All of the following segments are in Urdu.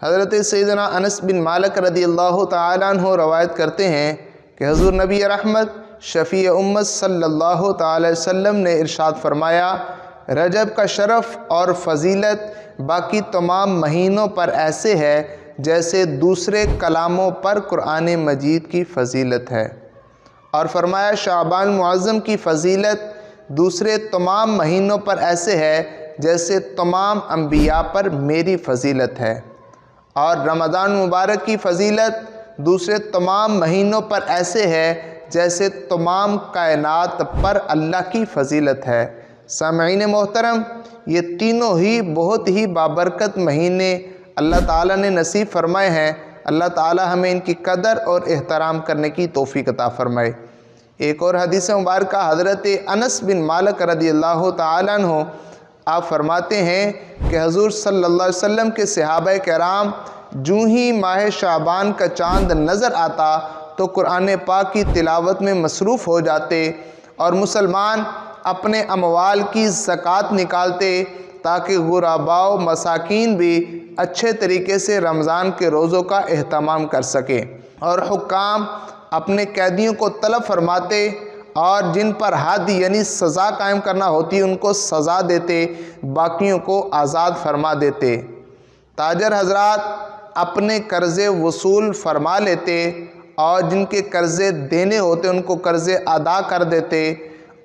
حضرت سیدنا انس بن مالک رضی اللہ تعالیٰ عنہ روایت کرتے ہیں کہ حضور نبی رحمت شفیع امت صلی اللہ تعالی وسلم نے ارشاد فرمایا، رجب کا شرف اور فضیلت باقی تمام مہینوں پر ایسے ہے جیسے دوسرے کلاموں پر قرآن مجید کی فضیلت ہے، اور فرمایا شعبان معظم کی فضیلت دوسرے تمام مہینوں پر ایسے ہے جیسے تمام انبیاء پر میری فضیلت ہے، اور رمضان مبارک کی فضیلت دوسرے تمام مہینوں پر ایسے ہے جیسے تمام کائنات پر اللہ کی فضیلت ہے۔ سامعین محترم، یہ تینوں ہی بہت ہی بابرکت مہینے اللہ تعالیٰ نے نصیب فرمائے ہیں۔ اللہ تعالیٰ ہمیں ان کی قدر اور احترام کرنے کی توفیق عطا فرمائے۔ ایک اور حدیث مبارکہ حضرت انس بن مالک رضی اللہ تعالیٰ عنہ آپ فرماتے ہیں کہ حضور صلی اللہ علیہ وسلم کے صحابہ کرام جوں ہی ماہ شعبان کا چاند نظر آتا تو قرآن پاک کی تلاوت میں مصروف ہو جاتے، اور مسلمان اپنے اموال کی زکوٰۃ نکالتے تاکہ غرباء و مساکین بھی اچھے طریقے سے رمضان کے روزوں کا اہتمام کر سکیں، اور حکام اپنے قیدیوں کو طلب فرماتے اور جن پر حد یعنی سزا قائم کرنا ہوتی ان کو سزا دیتے، باقیوں کو آزاد فرما دیتے۔ تاجر حضرات اپنے قرضے وصول فرما لیتے اور جن کے قرضے دینے ہوتے ان کو قرضے ادا کر دیتے،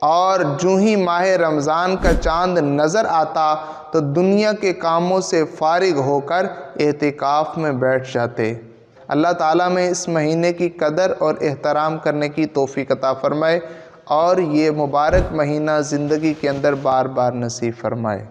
اور جو ہی ماہ رمضان کا چاند نظر آتا تو دنیا کے کاموں سے فارغ ہو کر اعتکاف میں بیٹھ جاتے۔ اللہ تعالیٰ میں اس مہینے کی قدر اور احترام کرنے کی توفیق عطا فرمائے، اور یہ مبارک مہینہ زندگی کے اندر بار بار نصیب فرمائے۔